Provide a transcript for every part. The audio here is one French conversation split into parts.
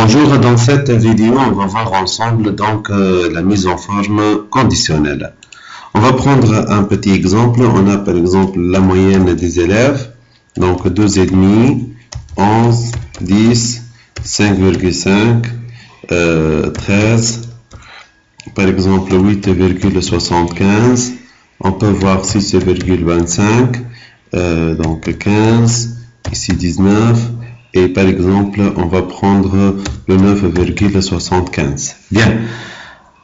Bonjour, dans cette vidéo, on va voir ensemble la mise en forme conditionnelle. On va prendre un petit exemple. On a par exemple la moyenne des élèves, donc 2,5, 11, 10, 5,5, 13, par exemple 8,75, on peut voir 6,25, donc 15, ici 19, et par exemple on va prendre le 9,75. Bien,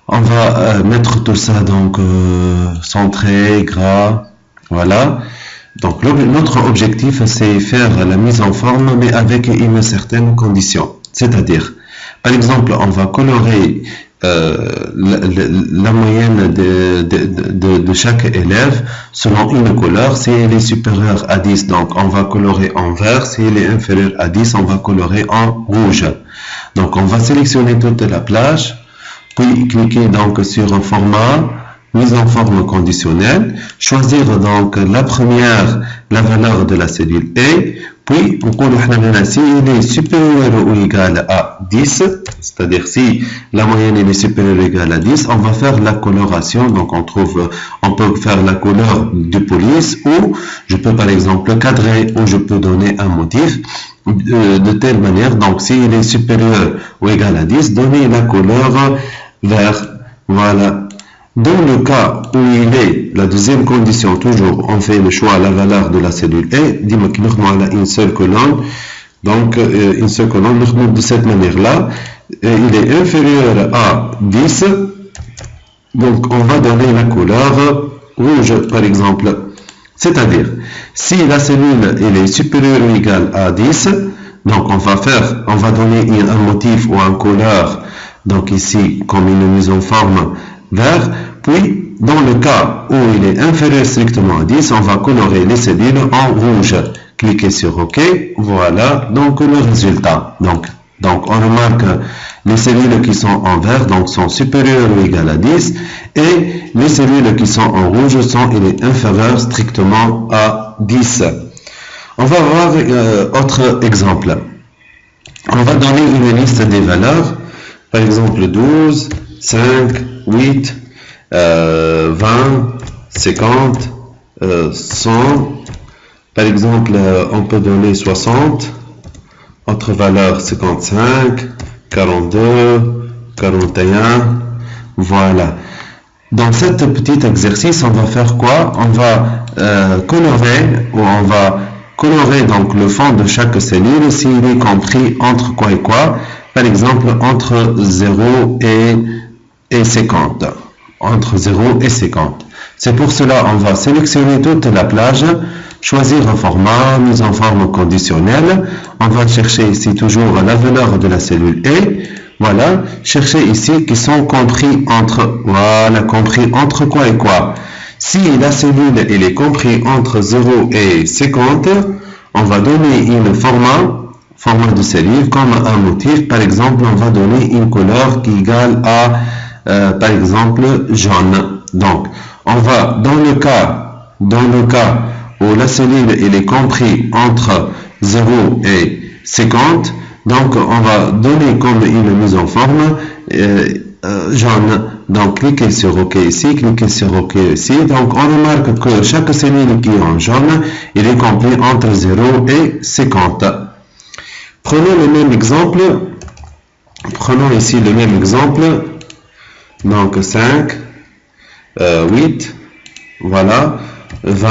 on va mettre tout ça donc centré, gras, voilà. Donc notre objectif c'est faire la mise en forme mais avec une certaine condition, c'est-à-dire par exemple on va colorer la moyenne de chaque élève selon une couleur. Si elle est supérieure à 10, donc on va colorer en vert. Si elle est inférieure à 10, on va colorer en rouge. Donc on va sélectionner toute la plage, puis cliquer donc sur un format, mise en forme conditionnelle, choisir donc la première, la valeur de la cellule A, puis on peut si il est supérieur ou égal à 10, c'est-à-dire si la moyenne est supérieure ou égale à 10, on va faire la coloration. Donc on peut faire la couleur du police, ou je peux par exemple cadrer, ou je peux donner un motif de telle manière. Donc s'il est supérieur ou égal à 10, donner la couleur vert. Voilà. Dans le cas où il est, la deuxième condition, toujours, on fait le choix à la valeur de la cellule A, dis-moi qu'il nous a une seule colonne, donc une seule colonne, de cette manière-là, il est inférieur à 10, donc on va donner la couleur rouge, par exemple. C'est-à-dire, si la cellule elle est supérieure ou égale à 10, donc on va donner un motif ou un couleur, donc ici, comme une mise en forme, vert, puis dans le cas où il est inférieur strictement à 10, on va colorer les cellules en rouge. Cliquez sur OK, voilà donc le résultat. Donc on remarque les cellules qui sont en vert donc sont supérieures ou égales à 10, et les cellules qui sont en rouge sont inférieures strictement à 10. On va voir autre exemple. On va donner une liste des valeurs, par exemple 12, 5, 8, 20, 50, 100. Par exemple, on peut donner 60. Autre valeur 55, 42, 41. Voilà. Dans cet petit exercice, on va faire quoi? On va colorer donc le fond de chaque cellule s'il est compris entre quoi et quoi. Par exemple, entre 0 et 50. Entre 0 et 50. C'est pour cela on va sélectionner toute la plage, choisir un format, mise en forme conditionnelle. On va chercher ici toujours la valeur de la cellule A. Voilà, chercher ici qui sont compris entre, voilà, compris entre quoi et quoi. Si la cellule elle est compris entre 0 et 50, on va donner un format de cellule comme un motif. Par exemple, on va donner une couleur qui est égale à par exemple jaune. Donc on va dans le cas où la cellule elle est compris entre 0 et 50, donc on va donner comme une mise en forme jaune. Donc cliquez sur OK ici, cliquez sur OK ici. Donc on remarque que chaque cellule qui est en jaune il est compris entre 0 et 50. Prenons ici le même exemple. Donc 5, 8, voilà, 20,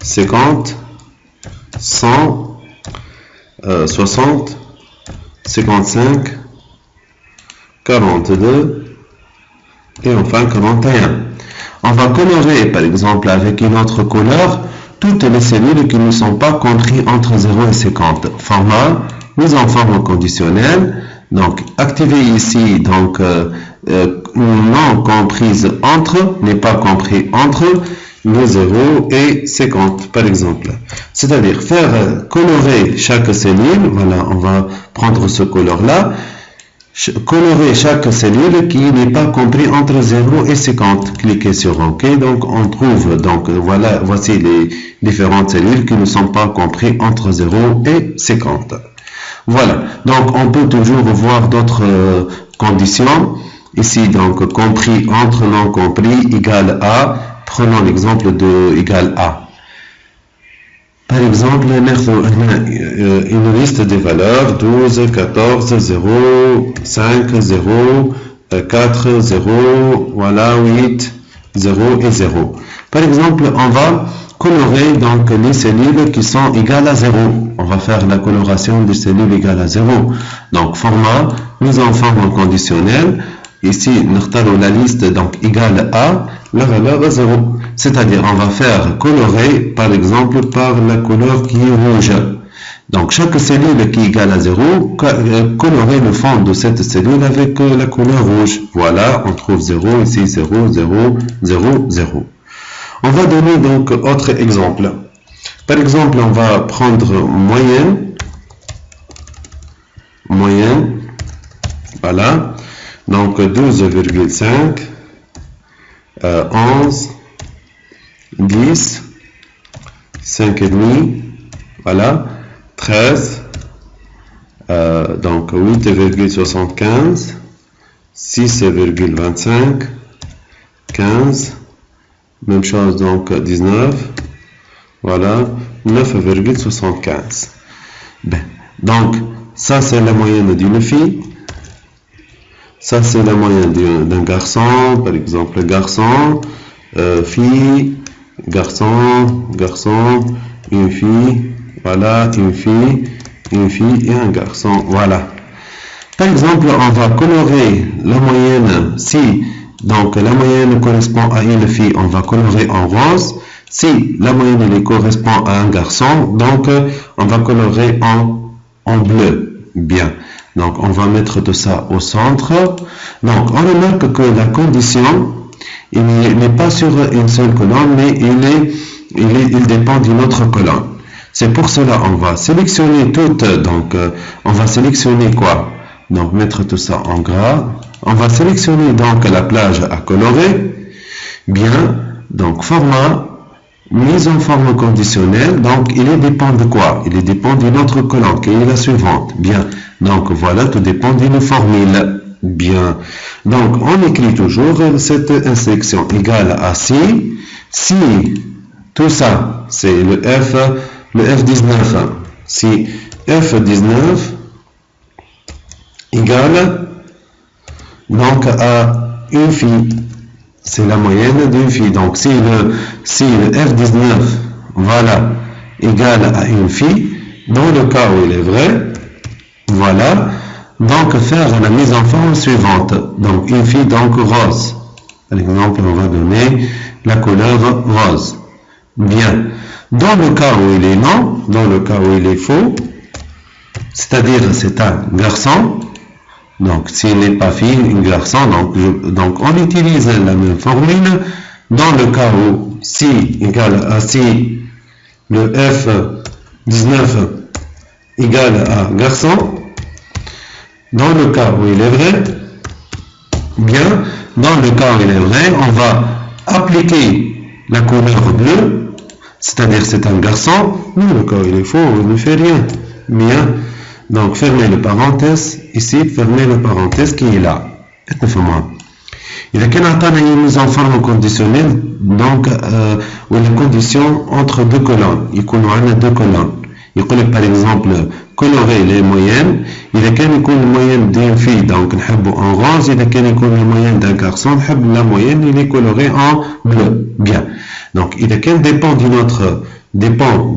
50, 100, 60, 55, 42 et enfin 41. On va colorer par exemple avec une autre couleur toutes les cellules qui ne sont pas comprises entre 0 et 50. Format, mise en forme conditionnelle. Donc activer ici donc non comprise entre, n'est pas compris entre le 0 et 50 par exemple. C'est-à-dire faire colorer chaque cellule, voilà, on va prendre ce couleur là, colorer chaque cellule qui n'est pas compris entre 0 et 50. Cliquez sur OK, donc on trouve, donc voilà, voici les différentes cellules qui ne sont pas comprises entre 0 et 50. Voilà, donc on peut toujours voir d'autres conditions. Ici, donc, compris entre non compris égale à. Prenons l'exemple de égal à. Par exemple, une liste des valeurs 12, 14, 0, 5, 0, 4, 0, voilà, 8, 0 et 0. Par exemple, on va colorer donc les cellules qui sont égales à 0. On va faire la coloration des cellules égales à 0. Donc, format mise en forme conditionnelle. Ici, nous avons la liste donc égale à la valeur 0. C'est-à-dire, on va faire colorer, par exemple, par la couleur qui est rouge. Donc, chaque cellule qui est égale à 0, colorer le fond de cette cellule avec la couleur rouge. Voilà, on trouve 0, ici 0, 0, 0, 0. On va donner donc autre exemple. Par exemple, on va prendre moyenne. Voilà. Donc 12,5, 11, 10, 5,5, voilà, 13, donc 8,75, 6,25, 15, même chose donc 19, voilà, 9,75. Ben, donc ça c'est la moyenne d'une fille. Ça, c'est la moyenne d'un garçon, par exemple, garçon, fille, garçon, une fille, voilà, une fille et un garçon, voilà. Par exemple, on va colorer la moyenne, si donc la moyenne correspond à une fille, on va colorer en rose. Si la moyenne correspond à un garçon, donc on va colorer en bleu. Bien. Donc, on va mettre tout ça au centre. Donc, on remarque que la condition, il n'est pas sur une seule colonne, mais il dépend d'une autre colonne. C'est pour cela on va sélectionner toutes. Donc, on va sélectionner quoi? Donc, mettre tout ça en gras. On va sélectionner donc la plage à colorer. Bien. Donc, format. Mise en forme conditionnelle, donc il dépend de quoi? Il dépend d'une autre colonne qui est la suivante. Bien, donc voilà, tout dépend d'une formule. Bien, donc on écrit toujours cette instruction égale à si tout ça, c'est le F19. Si F19 égale donc à une fille. C'est la moyenne d'une fille. Donc, si le F19, voilà, égale à une fille, dans le cas où il est vrai, voilà, donc faire la mise en forme suivante. Donc, une fille, donc rose. Par exemple, on va donner la couleur rose. Bien. Dans le cas où il est non, dans le cas où il est faux, c'est-à-dire c'est un garçon, donc, s'il n'est pas fille, un garçon, donc on utilise la même formule. Dans le cas où si égale à si, le F19 égale à garçon, dans le cas où il est vrai, bien, dans le cas où il est vrai, on va appliquer la couleur bleue, c'est-à-dire c'est un garçon. Dans le cas où il est faux, on ne fait rien. Bien. Donc, fermez le parenthèse. Ici, fermez le parenthèse qui est là. إذا كان عطانا une mise en forme conditionnelle, donc la condition entre deux colonnes, يكونوا عندنا deux colonnes. يقول لك par exemple colorer les moyennes. إذا كان يكون المويenne d'une fille, donc نحبه en rose. إذا كان يكون المويenne d'un garçon, نحب la moyenne il est colorée en bleu. Bien. Donc, إذا كان dépend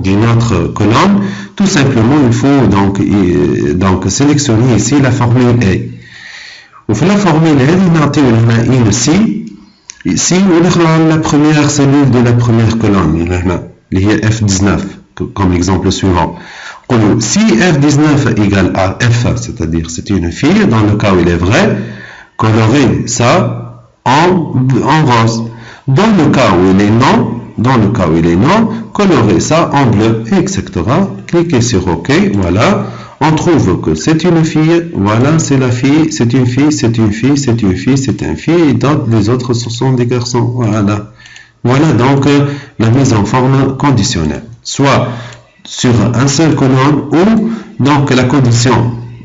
d'une autre colonne, tout simplement il faut donc sélectionner ici la formule A. وفي la formule A نعطيو هنا une si ونخلع la première cellule de la première colonne هنا اللي هي F19 comme exemple suivant. نقولوا si F19 égale à F, c'est-à-dire c'est une fille, dans le cas où il est vrai, colorer ça en rose. Dans le cas où il est non, colorez ça en bleu, etc. Cliquez sur OK, voilà. On trouve que c'est une fille, voilà, c'est la fille, c'est une fille, c'est une fille, c'est une fille, c'est un fille, et les autres ce sont des garçons, voilà. Voilà donc la mise en forme conditionnelle. Soit sur un seul colonne ou donc la condition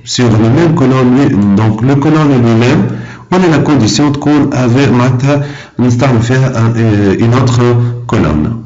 sur le même colonne, donc le colonne lui-même, on a la condition de qu'on avait une autre colonne.